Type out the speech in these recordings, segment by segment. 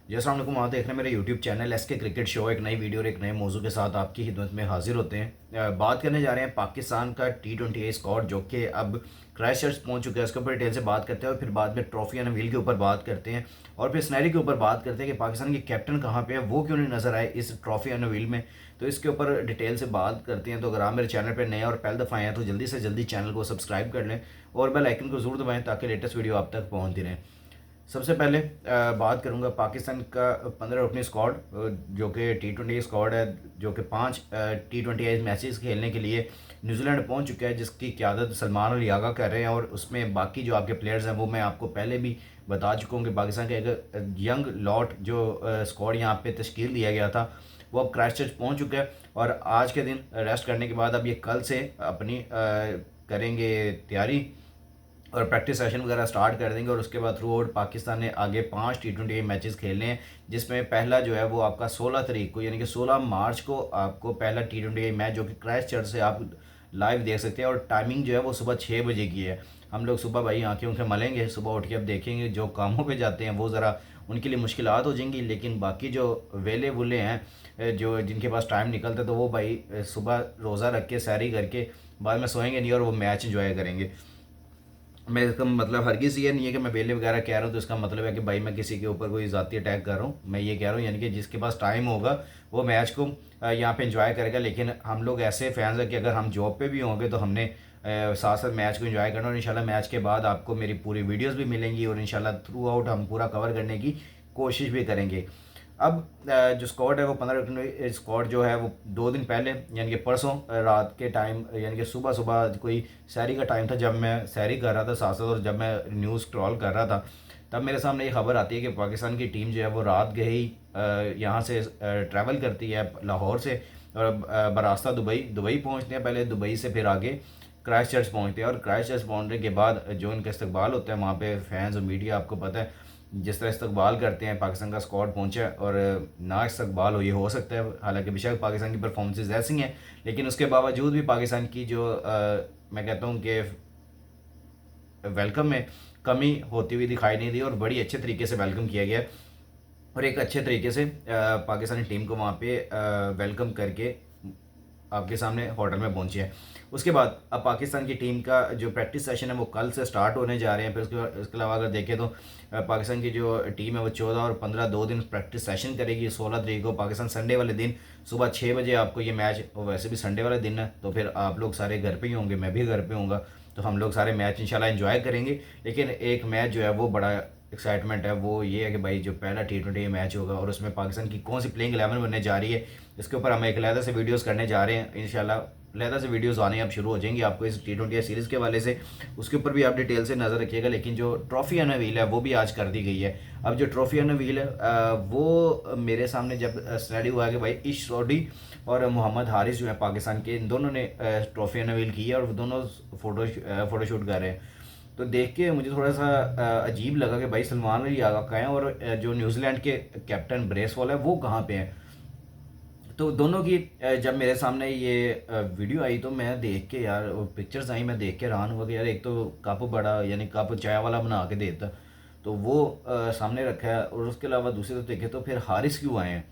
जी अस्सलाम वालेकुम। आप देख रहे हैं मेरे YouTube channel SK cricket show. एक नई वीडियो और एक नए मौजू के साथ आपकी खिदमत में हाजिर होते हैं। बात करने जा रहे हैं पाकिस्तान का T20 स्क्वाड जो कि अब क्राइस्टचर्च पहुंच चुका है। उसके ऊपर डिटेल से बात करते हैं और फिर बाद में ट्रॉफी एंड व्हील के ऊपर बात करते हैं और फिर स्नैरी के ऊपर बात करते हैं कि पाकिस्तान के कैप्टन कहाँ पे है, वो क्यों नहीं नजर आए इस ट्रॉफी एंड व्हील में। तो इसके ऊपर डिटेल से बात करते हैं। तो अगर आप मेरे चैनल पर नए और पहली दफ़ा आए हैं तो जल्दी से जल्दी चैनल को सब्सक्राइब कर लें और बेल आइकन को जरूर दबाएं ताकि लेटेस्ट वीडियो आप तक पहुँचती रहे। सबसे पहले बात करूंगा पाकिस्तान का 15 रुकनी स्क्वाड जो कि T20 स्क्वाड है, जो कि 5 T20 मैचेस खेलने के लिए न्यूजीलैंड पहुंच चुका है, जिसकी क़यादत सलमान अली आगा कर रहे हैं। और उसमें बाकी जो आपके प्लेयर्स हैं वो मैं आपको पहले भी बता चुका हूँ कि पाकिस्तान के एक यंग लॉट जो स्क्वाड यहाँ पे तश्कील दिया गया था वो अब क्राइस्टचर्च पहुँच चुका है और आज के दिन रेस्ट करने के बाद अब ये कल से अपनी करेंगे तैयारी और प्रैक्टिस सेशन वगैरह स्टार्ट कर देंगे। और उसके बाद थ्रू आउट पाकिस्तान ने आगे 5 T20 मैचेस खेलने हैं, जिसमें पहला जो है वो आपका 16 तारीख को यानी कि 16 मार्च को आपको पहला T20 मैच जो कि क्राइस्टचर्च से आप लाइव देख सकते हैं। और टाइमिंग जो है वो सुबह 6 बजे की है। हम लोग सुबह भाई आंखें उनके मलेंगे, सुबह उठ के अब देखेंगे। जो कामों पे जाते हैं वो ज़रा उनके लिए मुश्किलात हो जाएंगी, लेकिन बाकी जो वेले वुले हैं जो जिनके पास टाइम निकलता है तो वो भाई सुबह रोज़ा रख के सैरी करके बाद में सोएंगे नहीं और वो मैच इंजॉय करेंगे। मैं इसका मतलब हरगिज़ ये नहीं है कि मैं वेले वगैरह कह रहा हूँ तो इसका मतलब है कि भाई मैं किसी के ऊपर कोई ज़ाती अटैक कर रहा हूँ। मैं ये कह रहा हूँ यानी कि जिसके पास टाइम होगा वो मैच को यहाँ पे एंजॉय करेगा। लेकिन हम लोग ऐसे फैंस हैं कि अगर हम जॉब पे भी होंगे तो हमने साथ साथ मैच को एंजॉय करना। और इंशाल्लाह मैच के बाद आपको मेरी पूरी वीडियोज़ भी मिलेंगी और इंशाल्लाह थ्रू आउट हम पूरा कवर करने की कोशिश भी करेंगे। अब जो स्क्वाड है वो 15 स्क्वाड जो है वो 2 दिन पहले यानी कि परसों रात के टाइम यानी कि सुबह सुबह कोई सैरी का टाइम था, जब मैं सैरी कर रहा था साथ साथ और जब मैं न्यूज़ स्क्रॉल कर रहा था तब मेरे सामने ये खबर आती है कि पाकिस्तान की टीम जो है वो रात गए ही यहाँ से ट्रैवल करती है लाहौर से और बरास्ता दुबई पहुँचते हैं। पहले दुबई से फिर आगे क्राइस्टचर्च पहुँचते हैं और क्राइस्टचर्च पहुँचने के बाद जो इनका इस्तकबाल होता है वहाँ पे फैंस और मीडिया आपको पता है जिस तरह इस्तकबाल करते हैं। पाकिस्तान का स्क्वाड पहुंचा और ना इस्तकबाल हो ये हो सकता है, हालांकि बेशक पाकिस्तान की परफॉर्मेंसेज ऐसी हैं, लेकिन उसके बावजूद भी पाकिस्तान की जो मैं कहता हूँ कि वेलकम में कमी होती हुई दिखाई नहीं दी और बड़ी अच्छे तरीके से वेलकम किया गया और एक अच्छे तरीके से पाकिस्तानी टीम को वहाँ पे वेलकम करके आपके सामने होटल में पहुंची है। उसके बाद अब पाकिस्तान की टीम का जो प्रैक्टिस सेशन है वो कल से स्टार्ट होने जा रहे हैं। फिर उसके अलावा अगर देखें तो पाकिस्तान की जो टीम है वो 14 और 15 2 दिन प्रैक्टिस सेशन करेगी। 16 तारीख को पाकिस्तान संडे वाले दिन सुबह 6 बजे आपको ये मैच, और वैसे भी संडे वाले दिन है तो फिर आप लोग सारे घर पर ही होंगे, मैं भी घर पर हूँगा, तो हम लोग सारे मैच इंशाल्लाह एंजॉय करेंगे। लेकिन एक मैच जो है वो बड़ा एक्साइटमेंट है, वो ये है कि भाई जो पहला T20 मैच होगा और उसमें पाकिस्तान की कौन सी प्लेइंग 11 बनने जा रही है, इसके ऊपर हम एक अलहदा से वीडियोस करने जा रहे हैं। इंशाल्लाह अलहदा से वीडियोस आने अब शुरू हो जाएंगी आपको इस T20 सीरीज़ के हवाले से, उसके ऊपर भी आप डिटेल से नज़र रखिएगा। लेकिन जो ट्रॉफी एंड व्हील है वो भी आज कर दी गई है। अब जो ट्रॉफी एंड व्हील है वो मेरे सामने जब स्टडी हुआ कि भाई इश रोडी और मोहम्मद हारिस जो है पाकिस्तान के, इन दोनों ने ट्रॉफी एंड व्हील की है और दोनों फोटोशूट कर रहे हैं। तो देख के मुझे थोड़ा सा अजीब लगा कि भाई सलमान अली आगा कहाँ हैं और जो न्यूजीलैंड के कैप्टन ब्रेसवॉल है वो कहाँ पे हैं। तो दोनों की जब मेरे सामने ये वीडियो आई तो मैं देख के यार पिक्चर्स आई, मैं देख के हैरान हुआ कि यार एक तो कप बड़ा यानी कप चाय वाला बना के देता तो वो सामने रखा है, और उसके अलावा दूसरी तरफ देखे तो फिर हारिस क्यों आए हैं,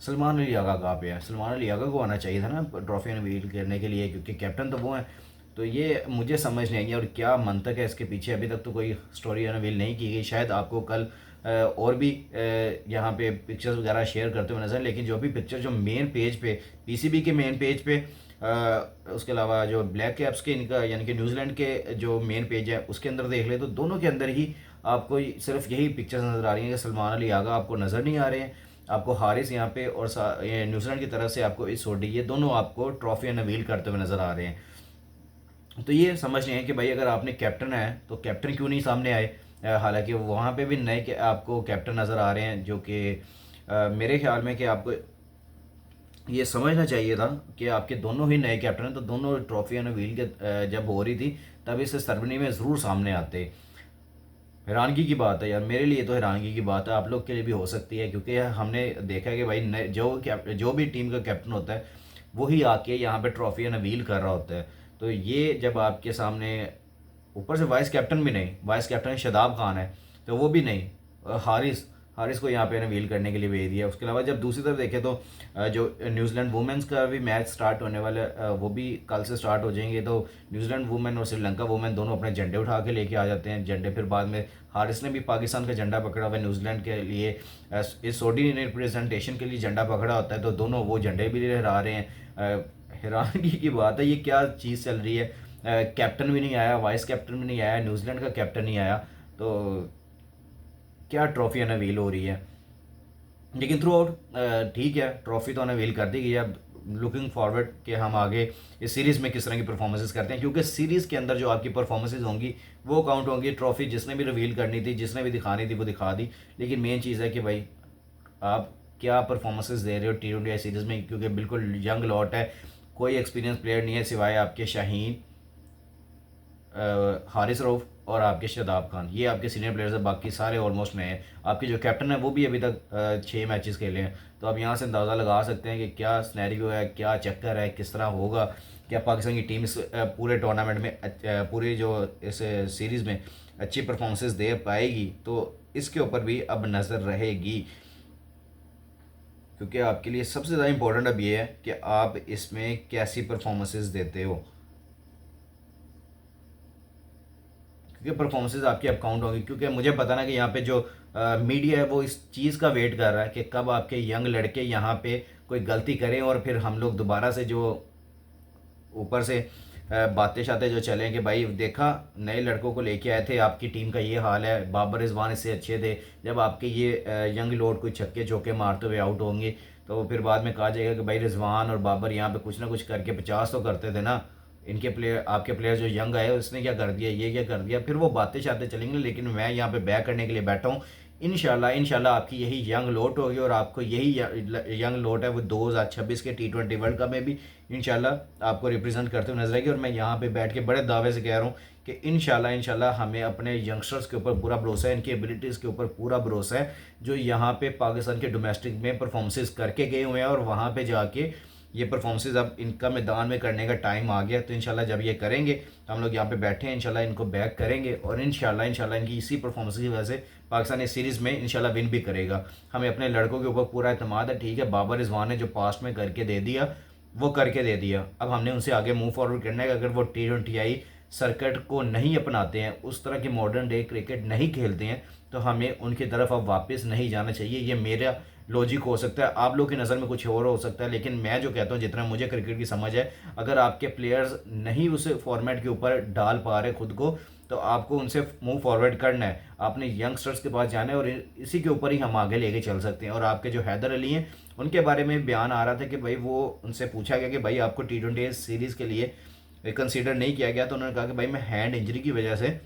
सलमान अली आगा कहाँ पे है। सलमान अली आगा को आना चाहिए था ना ट्रॉफी अनवील करने के लिए, क्योंकि कैप्टन तो वो हैं। तो ये मुझे समझ नहीं आई और क्या मंतक है इसके पीछे, अभी तक तो कोई स्टोरी अनवील नहीं की गई। शायद आपको कल और भी यहाँ पे पिक्चर्स वगैरह शेयर करते हुए नजर, लेकिन जो भी पिक्चर जो मेन पेज पे पीसीबी के मेन पेज पे उसके अलावा जो ब्लैक कैप्स के इनका यानी कि न्यूजीलैंड के जो मेन पेज है उसके अंदर देख ले तो दोनों के अंदर ही आपको सिर्फ यही पिक्चर्स नज़र आ रही हैं कि सलमान अली आगा आपको नज़र नहीं आ रहे हैं, आपको हारिस यहाँ पे और न्यूजीलैंड की तरफ से आपको इस सोडी, ये दोनों आपको ट्रॉफी अनवील करते हुए नज़र आ रहे हैं। तो ये समझ नहीं है कि भाई अगर आपने कैप्टन है तो कैप्टन क्यों नहीं सामने आए। हालांकि वहाँ पे भी नए आपको कैप्टन नज़र आ रहे हैं जो कि मेरे ख्याल में कि आपको ये समझना चाहिए था कि आपके दोनों ही नए कैप्टन हैं तो दोनों ट्रॉफी एंड व्हील के जब हो रही थी तब इस सरबनी में ज़रूर सामने आते। हैरानगी की बात है यार, मेरे लिए तो हैरानगी की बात है, आप लोग के लिए भी हो सकती है, क्योंकि हमने देखा है कि भाई जो भी टीम का कैप्टन होता है वही आके यहाँ पे ट्रॉफी अनवील कर रहा होता है। तो ये जब आपके सामने ऊपर से वाइस कैप्टन भी नहीं, वाइस कैप्टन शादाब खान है तो वो भी नहीं, हारिस हारिस को यहाँ पे रिवील करने के लिए भेज दिया। उसके अलावा जब दूसरी तरफ देखें तो जो न्यूजीलैंड वुमेंस का भी मैच स्टार्ट होने वाला है, वो भी कल से स्टार्ट हो जाएंगे। तो न्यूजीलैंड वुमेन और श्रीलंका वुमेन दोनों अपने झंडे उठा के लेके आ जाते हैं। झंडे फिर बाद में हारिस ने भी पाकिस्तान का झंडा पकड़ा हुआ है न्यूजीलैंड के लिए, इस ओडी रिप्रेजेंटेशन के लिए झंडा पकड़ा होता है, तो दोनों वो झंडे भी लहरा रहे हैं। हैरानगी की बात है, ये क्या चीज़ चल रही है। कैप्टन भी नहीं आया, वाइस कैप्टन भी नहीं आया, न्यूजीलैंड का कैप्टन नहीं आया, तो क्या ट्रॉफी अनवील हो रही है। लेकिन थ्रू आउट ठीक है, ट्रॉफी तो अनवील कर दी गई है। अब लुकिंग फॉरवर्ड कि हम आगे इस सीरीज़ में किस तरह की परफॉर्मेंसेस करते हैं, क्योंकि सीरीज़ के अंदर जो आपकी परफॉर्मेंसेस होंगी वो काउंट होंगी। ट्रॉफी जिसने भी रिवील करनी थी, जिसने भी दिखानी थी, वो दिखा दी। लेकिन मेन चीज़ है कि भाई आप क्या परफॉर्मेंसेस दे रहे हो T20 सीरीज़ में, क्योंकि बिल्कुल यंग लॉट है, कोई एक्सपीरियंस प्लेयर नहीं है सिवाय आपके शाहीन, हारिस रऊफ और आपके शादाब खान, ये आपके सीनियर प्लेयर्स हैं। बाकी सारे ऑलमोस्ट नए हैं। आपके जो कैप्टन है वो भी अभी तक 6 मैचेस खेले हैं। तो आप यहाँ से अंदाज़ा लगा सकते हैं कि क्या स्नैरियो है, क्या चक्कर है, किस तरह होगा। क्या पाकिस्तान की टीम इस पूरे टूर्नामेंट में पूरी जो इस सीरीज़ में अच्छी परफॉर्मेंसेस दे पाएगी, तो इसके ऊपर भी अब नज़र रहेगी। क्योंकि आपके लिए सबसे ज़्यादा इंपॉर्टेंट अब ये है कि आप इसमें कैसी परफॉर्मेंसेस देते हो, क्योंकि परफॉर्मेंसेज आपकी अब काउंट होंगी। क्योंकि मुझे पता ना कि यहाँ पे जो मीडिया है वो इस चीज़ का वेट कर रहा है कि कब आपके यंग लड़के यहाँ पे कोई गलती करें और फिर हम लोग दोबारा से जो ऊपर से बातें शातें जो चलें कि भाई देखा नए लड़कों को लेके आए थे, आपकी टीम का ये हाल है, बाबर रिजवान इससे अच्छे थे। जब आपके ये यंग लोड कोई छक्के चौके मारते हुए आउट होंगे तो फिर बाद में कहा जाएगा कि भाई रिजवान और बाबर यहाँ पे कुछ ना कुछ करके 50 तो करते थे ना, इनके प्लेयर आपके प्लेयर जो यंग आए उसने क्या कर दिया, ये क्या कर दिया, फिर वो बातें शातें चलेंगी। लेकिन मैं यहाँ पे बैक करने के लिए बैठा हूँ। इंशाल्लाह आपकी यही यंग लोट होगी और आपको यही यंग लोट है वो 2026 के T20 वर्ल्ड कप में भी इंशाल्लाह आपको रिप्रेजेंट करते हुए नजर आएगी। और मैं यहाँ पे बैठ के बड़े दावे से कह रहा हूँ कि इंशाल्लाह हमें अपने यंगस्टर्स के ऊपर पूरा भरोसा है, इनकी एबिलिटीज़ के ऊपर पूरा भरोसा है, जो यहाँ पे पाकिस्तान के डोमेस्टिक में परफॉर्मेंसेज करके गए हुए हैं और वहाँ पर जाके ये परफॉर्मेंसेज अब इनका मैदान में करने का टाइम आ गया। तो इंशाल्लाह जब ये करेंगे तो हम लोग यहाँ पे बैठे हैं, इंशाल्लाह इनको बैक करेंगे और इंशाल्लाह इनकी इसी परफॉर्मेंस की वजह से पाकिस्तान इस सीरीज़ में इंशाल्लाह विन भी करेगा। हमें अपने लड़कों के ऊपर पूरा एतमाद है। ठीक है, बाबर रिजवान ने जो पास्ट में करके दे दिया वो करके दे दिया, अब हमने उनसे आगे मूव फॉरवर्ड करना है। अगर वो T20 सर्किट को नहीं अपनाते हैं, उस तरह की मॉडर्न डे क्रिकेट नहीं खेलते हैं, तो हमें उनकी तरफ अब वापस नहीं जाना चाहिए। ये मेरा लॉजिक हो सकता है, आप लोग की नज़र में कुछ और हो सकता है, लेकिन मैं जो कहता हूँ जितना मुझे क्रिकेट की समझ है, अगर आपके प्लेयर्स नहीं उस फॉर्मेट के ऊपर डाल पा रहे खुद को, तो आपको उनसे मूव फॉरवर्ड करना है। आपने यंगस्टर्स के पास जाना है और इसी के ऊपर ही हम आगे लेके चल सकते हैं। और आपके जो हैदर अली हैं उनके बारे में बयान आ रहा था कि भाई वो उनसे पूछा गया कि भाई आपको T20 सीरीज़ के लिए कंसीडर नहीं किया गया, तो उन्होंने कहा कि भाई मैं हैंड इंजरी की वजह से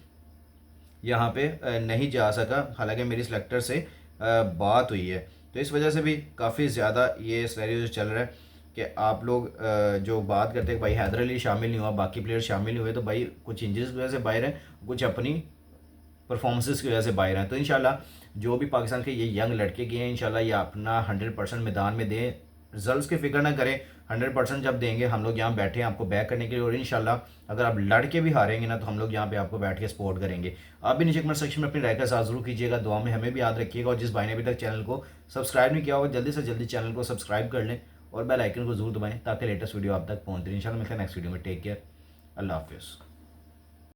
यहाँ पे नहीं जा सका, हालांकि मेरी सिलेक्टर से बात हुई है। तो इस वजह से भी काफ़ी ज़्यादा ये सिनेरियो चल रहा है कि आप लोग जो बात करते हैं भाई हैदर अली शामिल नहीं हुआ, बाकी प्लेयर शामिल नहीं हुए, तो भाई कुछ इंजरीज की वजह से बाहर हैं, कुछ अपनी परफॉर्मेंसेस की वजह से बाहर हैं। तो इंशाल्लाह जो भी पाकिस्तान के ये यंग लड़के के हैं, इंशाल्लाह ये अपना 100% मैदान में दें, रिजल्ट्स की फिक्र ना करें। 100% जब देंगे हम लोग यहाँ बैठे हैं आपको बैक करने के लिए। और इंशाल्लाह अगर आप लड़के भी हारेंगे ना, तो हम लोग यहाँ पे आपको बैठ के सपोर्ट करेंगे। आप भी नीचे कमेंट सेक्शन में अपनी राय का साथ जरूर कीजिएगा, दुआ में हमें भी याद रखिएगा। और जिस भाई ने अभी तक चैनल को सब्सक्राइब नहीं किया होगा, जल्दी से जल्दी चैनल को सब्सक्राइब कर लें और बेल आइकन को जरूर दबाएं ताकि लेटेस्ट वीडियो आप तक पहुँच रही है। इंशाल्लाह मिलते हैं नेक्स्ट वीडियो में। टेक केयर, अल्लाह हाफिज़।